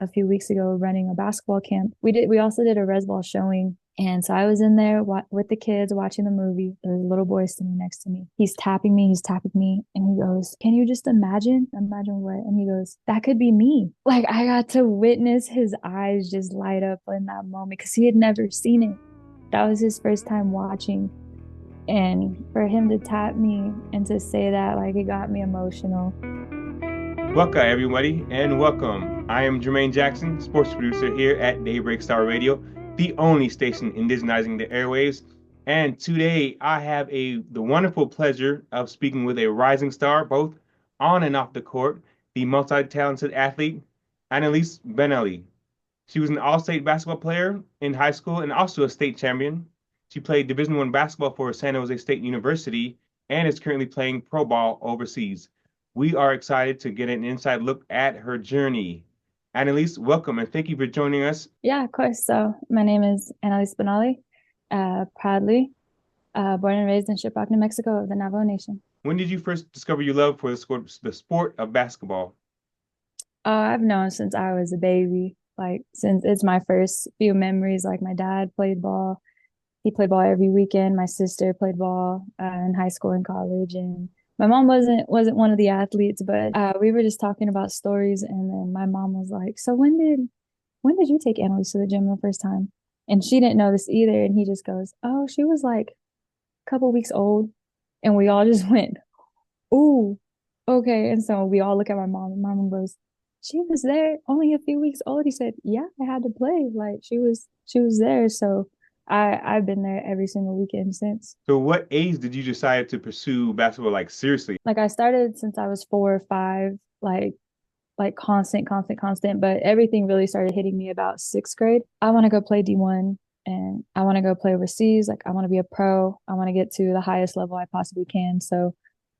a few weeks ago running a basketball camp. We also did a Rez Ball showing. And so I was in there with the kids watching the movie. There's a little boy sitting next to me. He's tapping me, and he goes, "Can you just imagine? Imagine what?" And he goes, "That could be me." Like I got to witness his eyes just light up in that moment because he had never seen it. That was his first time watching. And for him to tap me and to say that, like, it got me emotional. Welcome, everybody, and welcome. I am Jermaine Jackson, sports producer here at Daybreak Star Radio, the only station indigenizing the airwaves. And today I have the wonderful pleasure of speaking with a rising star, both on and off the court, the multi-talented athlete, Analyss Benally. She was an all-state basketball player in high school and also a state champion. She played Division I basketball for San Jose State University and is currently playing pro ball overseas. We are excited to get an inside look at her journey. Analyss, welcome and thank you for joining us. Yeah, of course. So my name is Analyss Benally, proudly born and raised in Shiprock, New Mexico, of the Navajo Nation. When did you first discover your love for the sport of basketball? I've known since I was a baby, like since it's my first few memories. Like my dad played ball. He played ball every weekend. My sister played ball in high school and college, and my mom wasn't one of the athletes, but we were just talking about stories, and then my mom was like, "So when did you take Annalise to the gym the first time?" And she didn't know this either, and he just goes, "Oh, she was like a couple weeks old," and we all just went, "Ooh, okay." And so we all look at my mom, and my mom goes, "She was there only a few weeks old." He said, "Yeah, I had to play. Like she was there." So I've been there every single weekend since. So what age did you decide to pursue basketball like seriously? Like I started since I was 4 or 5, like constant, constant, constant. But everything really started hitting me about sixth grade. I want to go play D1 and I want to go play overseas. Like I want to be a pro. I want to get to the highest level I possibly can. So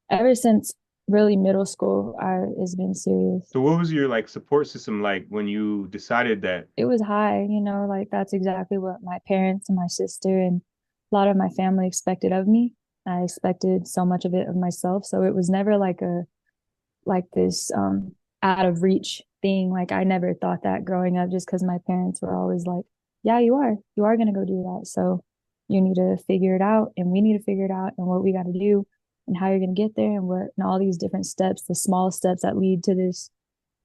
ever since really middle school, it's been serious. So what was your like support system like when you decided that? It was high, like that's exactly what my parents and my sister and a lot of my family expected of me. I expected so much of it of myself. So it was never like this out of reach thing. Like I never thought that growing up just because my parents were always like, "Yeah, you are gonna go do that. So you need to figure it out and we need to figure it out and what we gotta do and how you're gonna get there and what and all these different steps, the small steps that lead to this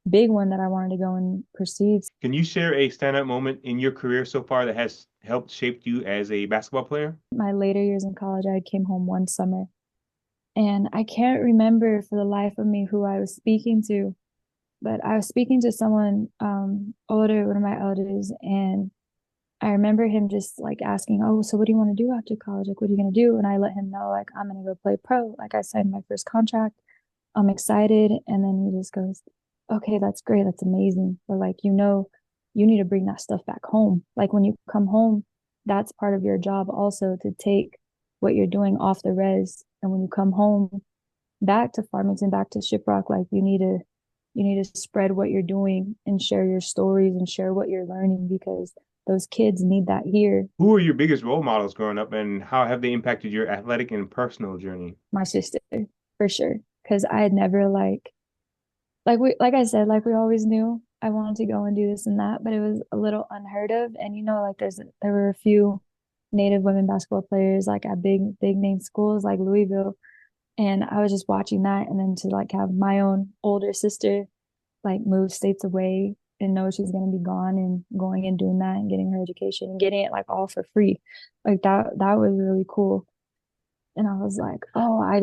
big one that I wanted to go and proceed." Can you share a standout moment in your career so far that has helped shape you as a basketball player? My later years in college, I came home one summer and I can't remember for the life of me who I was speaking to, but I was speaking to someone older, one of my elders, and I remember him just like asking, "Oh, so what do you want to do after college? Like, what are you gonna do?" And I let him know, like, I'm gonna go play pro. Like, I signed my first contract. I'm excited. And then he just goes, "Okay, that's great. That's amazing. But like, you need to bring that stuff back home. Like when you come home, that's part of your job also to take what you're doing off the res. And when you come home back to Farmington, back to Shiprock, like you need to spread what you're doing and share your stories and share what you're learning because those kids need that here." Who were your biggest role models growing up, and how have they impacted your athletic and personal journey? My sister, for sure. Because I had never like I said, like we always knew I wanted to go and do this and that, but it was a little unheard of. And like there were a few Native women basketball players like at big name schools like Louisville. And I was just watching that and then to like have my own older sister like move states away and know she's gonna be gone and going and doing that and getting her education and getting it like all for free. Like that was really cool. And I was like, oh, I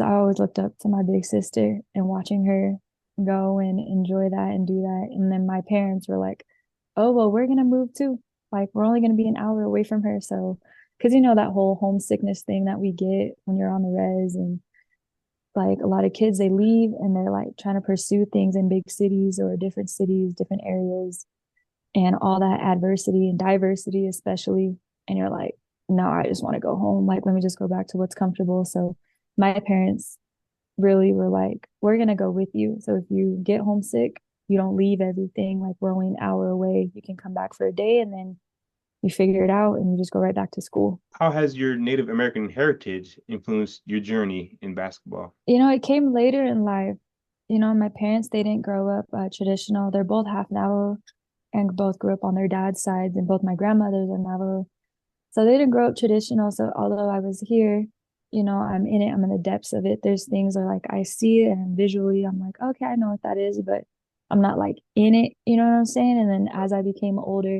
always looked up to my big sister and watching her go and enjoy that and do that. And then my parents were like, "Oh, well, we're gonna move too. Like we're only gonna be an hour away from her." So, because that whole homesickness thing that we get when you're on the res and like a lot of kids they leave and they're like trying to pursue things in big cities, different areas, and all that adversity and diversity, especially. And you're like, "No, I just want to go home. Like, let me just go back to what's comfortable." So my parents really were like, "We're gonna go with you. So if you get homesick, you don't leave everything. Like we're only an hour away. You can come back for a day and then you figure it out and you just go right back to school." How has your Native American heritage influenced your journey in basketball? It came later in life. my parents, they didn't grow up traditional. They're both half Navajo and both grew up on their dad's sides, and both my grandmothers are Navajo. So they didn't grow up traditional. So although I was here, I'm in it, I'm in the depths of it. There's things that like I see it and visually I'm like, okay, I know what that is, but I'm not like in it, you know what I'm saying? And then as I became older,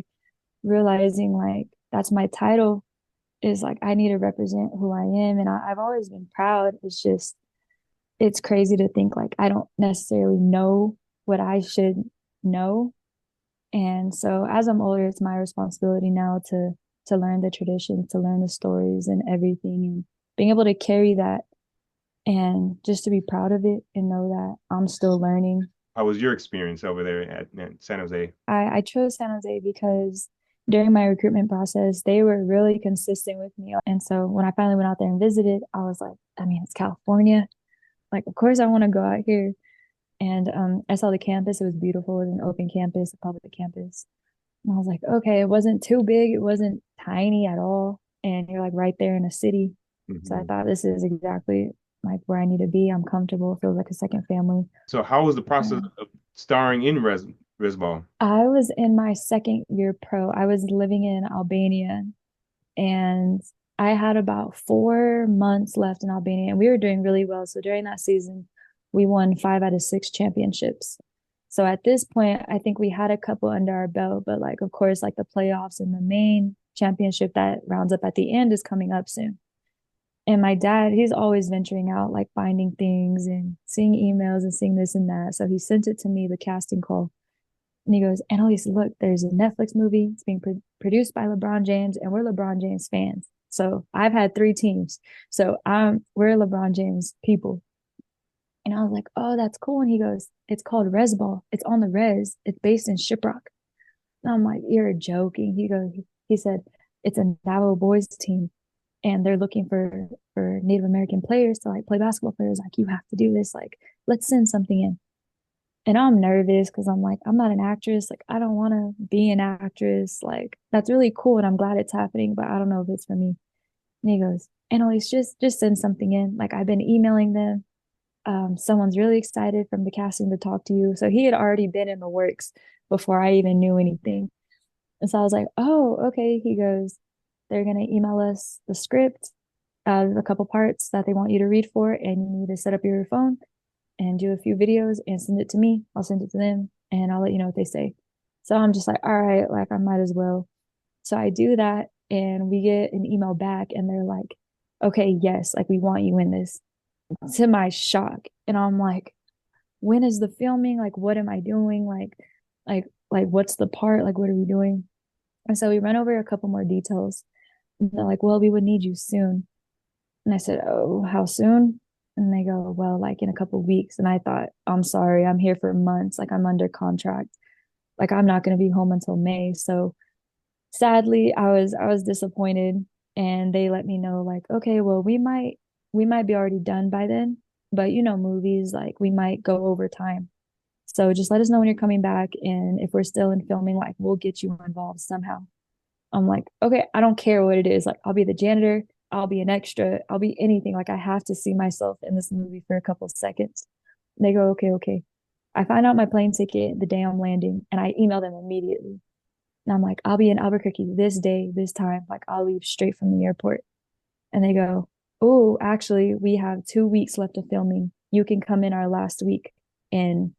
realizing like that's my title is like I need to represent who I am. And I've always been proud. It's just it's crazy to think like I don't necessarily know what I should know. And so as I'm older, it's my responsibility now to learn the traditions, to learn the stories and everything and being able to carry that and just to be proud of it and know that I'm still learning. How was your experience over there at San Jose? I chose San Jose because during my recruitment process, they were really consistent with me. And so when I finally went out there and visited, I was like, I mean, it's California. Like, of course I want to go out here. And I saw the campus. It was beautiful. It was an open campus, a public campus. And I was like, okay, it wasn't too big. It wasn't tiny at all. And you're like right there in a city. So I Hmm. thought this is exactly like where I need to be. I'm comfortable. It feels like a second family. So how was the process Yeah. of starring in Rez Ball? I was in my second year pro. I was living in Albania and I had about 4 months left in Albania and we were doing really well. So during that season, we won 5 out of 6 championships. So at this point, I think we had a couple under our belt, but like, of course, like the playoffs and the main championship that rounds up at the end is coming up soon. And my dad, he's always venturing out, like finding things and seeing emails and seeing this and that. So he sent it to me, the casting call. And he goes, Annalise, look, there's a Netflix movie. It's being produced by LeBron James, and we're LeBron James fans. So I've had 3 teams. So we're LeBron James people. And I was like, oh, that's cool. And he goes, it's called Rez Ball. It's on the Rez. It's based in Shiprock. And I'm like, you're joking. He said, it's a Navajo boys team and they're looking for Native American players to like play basketball players. Like, you have to do this. Like, let's send something in. And I'm nervous because I'm like, I'm not an actress. Like, I don't want to be an actress. Like, that's really cool. And I'm glad it's happening, but I don't know if it's for me. And he goes, Annalise, just send something in. Like, I've been emailing them. Someone's really excited from the casting to talk to you. So he had already been in the works before I even knew anything. And so I was like, oh, okay. He goes, they're going to email us the script, a couple parts that they want you to read for, and you need to set up your phone and do a few videos and send it to me. I'll send it to them and I'll let you know what they say. So I'm just like, all right, like I might as well. So I do that and we get an email back and they're like, okay, yes, like we want you in this. To my shock. And I'm like, when is the filming? Like, what am I doing? Like what's the part? Like, what are we doing? And so we run over a couple more details. And they're like, well, we would need you soon. And I said, oh, how soon? And they go, well, like in a couple of weeks. And I thought, I'm sorry, I'm here for months. Like I'm under contract. Like I'm not going to be home until May. So sadly, I was disappointed. And they let me know, like, okay, well, we might be already done by then. But movies, like we might go over time. So just let us know when you're coming back. And if we're still in filming, like we'll get you involved somehow. I'm like, okay, I don't care what it is. Like, I'll be the janitor, I'll be an extra, I'll be anything. Like, I have to see myself in this movie for a couple of seconds. They go, okay, okay. I find out my plane ticket the day I'm landing and I email them immediately. And I'm like, I'll be in Albuquerque this day, this time. Like, I'll leave straight from the airport. And they go, oh, actually, we have 2 weeks left of filming. You can come in our last week in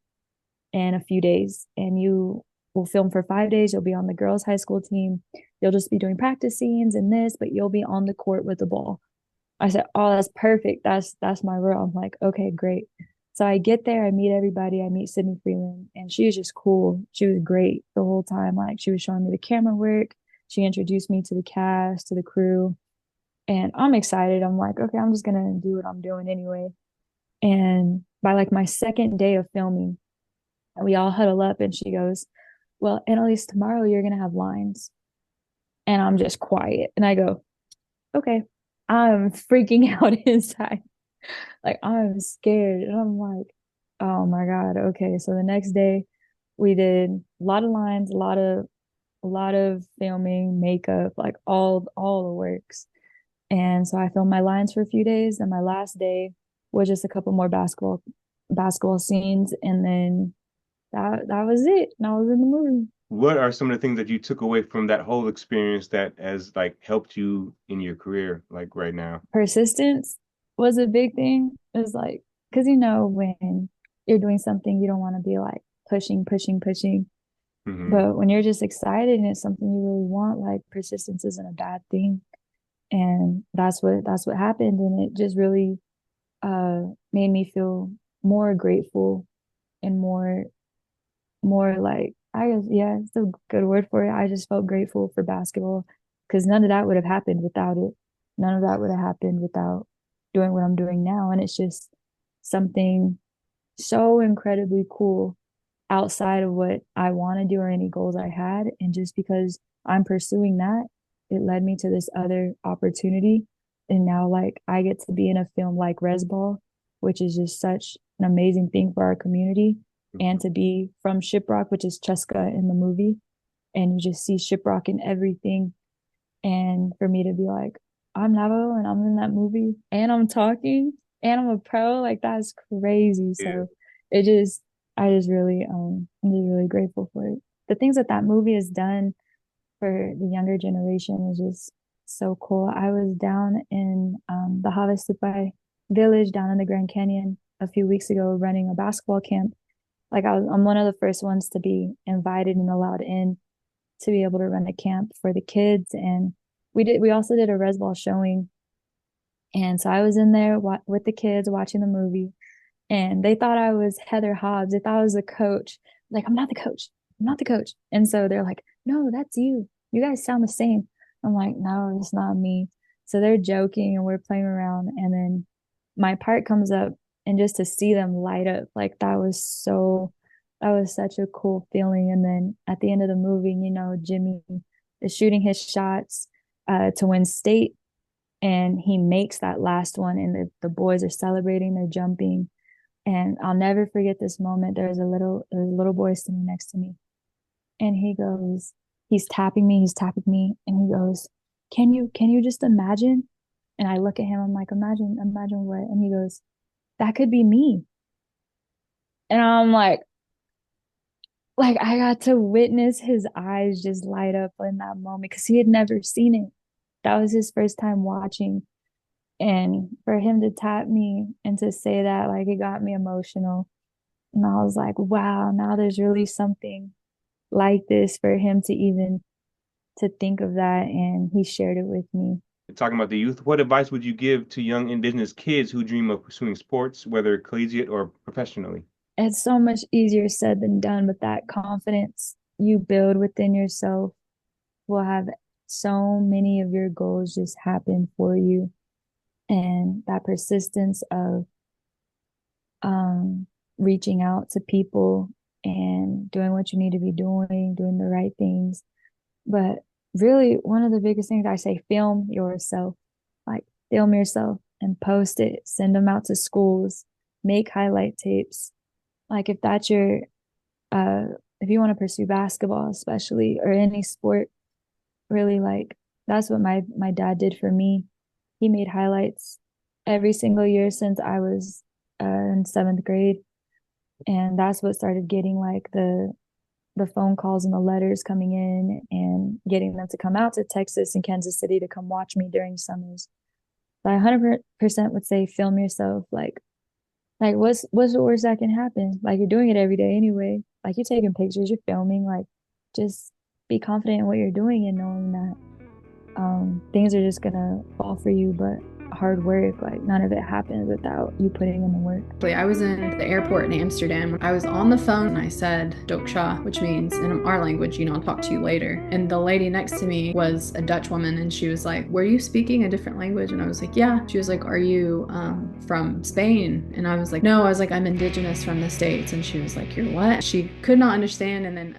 in a few days and you will film for 5 days. You'll be on the girls' high school team. You'll just be doing practice scenes and this, but you'll be on the court with the ball. I said, oh, that's perfect. That's my role. I'm like, okay, great. So I get there, I meet everybody, I meet Sydney Freeland, and she was just cool. She was great the whole time. Like she was showing me the camera work. She introduced me to the cast, to the crew, and I'm excited. I'm like, okay, I'm just gonna do what I'm doing anyway. And by like my second day of filming, we all huddle up and she goes, well, Annalise, tomorrow you're going to have lines. And I'm just quiet. And I go, okay. I'm freaking out inside. Like I'm scared. And I'm like, oh my God. Okay. So the next day we did a lot of lines, a lot of filming, makeup, like all the works. And so I filmed my lines for a few days. And my last day was just a couple more basketball basketball scenes, and then that was it. And I was in the movie. What are some of the things that you took away from that whole experience that has like helped you in your career, like right now? Persistence was a big thing. It was like, because when you're doing something, you don't want to be like pushing, pushing, pushing. Hmm. But when you're just excited and it's something you really want, like persistence isn't a bad thing. And that's what happened. And it just really uh made me feel more grateful and more like, I guess, yeah, it's a good word for it. I just felt grateful for basketball because none of that would have happened without it. None of that would have happened without doing what I'm doing now. And it's just something so incredibly cool outside of what I want to do or any goals I had. And just because I'm pursuing that, it led me to this other opportunity. And now, like, I get to be in a film like Rez Ball, which is just such an amazing thing for our community. And to be from Shiprock, which is Cheska in the movie, and you just see Shiprock in everything. And for me to be like, I'm Navo and I'm in that movie and I'm talking and I'm a pro, like that's crazy. Yeah. So it just, I'm just really grateful for it. The things that that movie has done for the younger generation is just so cool. I was down in the Havasupai village down in the Grand Canyon a few weeks ago running a basketball camp. I'm one of the first ones to be invited and allowed in to be able to run a camp for the kids. And we also did a Rez Ball showing. And so I was in there with the kids watching the movie, and they thought I was Heather Hobbs. They thought I was the coach. Like, I'm not the coach. I'm not the coach. And so they're like, no, that's you. You guys sound the same. I'm like, no, it's not me. So they're joking and we're playing around. And then my part comes up, and just to see them light up, like that was such a cool feeling. And then at the end of the movie, Jimmy is shooting his shots to win state, and he makes that last one, and the boys are celebrating, they're jumping. And I'll never forget this moment. There was a little boy sitting next to me, and he's tapping me, and he goes, can you just imagine? And I look at him, I'm like, imagine what? And he goes, that could be me. And I'm like I got to witness his eyes just light up in that moment because he had never seen it. That was his first time watching. And for him to tap me and to say that, like, it got me emotional. And I was like, wow, now there's really something like this for him to even to think of that. And he shared it with me. Talking about the youth, what advice would you give to young Indigenous kids who dream of pursuing sports, whether collegiate or professionally? It's so much easier said than done, but that confidence you build within yourself will have so many of your goals just happen for you. And that persistence of um, reaching out to people and doing what you need to be doing the right things. But really, one of the biggest things I say, film yourself, like film yourself and post it, send them out to schools, make highlight tapes. Like if that's your, uh, if you want to pursue basketball, especially, or any sport, really, like that's what my dad did for me. He made highlights every single year since I was in seventh grade, and that's what started getting like the phone calls and the letters coming in and getting them to come out to Texas and Kansas City to come watch me during summers. But I 100% would say film yourself. Like what's the worst that can happen? Like you're doing it every day anyway. Like you're taking pictures, you're filming. Like just be confident in what you're doing and knowing that things are just gonna fall for you. But hard work, like none of it happens without you putting in the work. I was in the airport in Amsterdam. I was on the phone and I said Doksha, which means in our language, I'll talk to you later. And the lady next to me was a Dutch woman, and she was like, were you speaking a different language? And I was like, yeah. She was like, are you from Spain? And I was like, no. I was like, I'm Indigenous from the States. And she was like, you're what? She could not understand. And then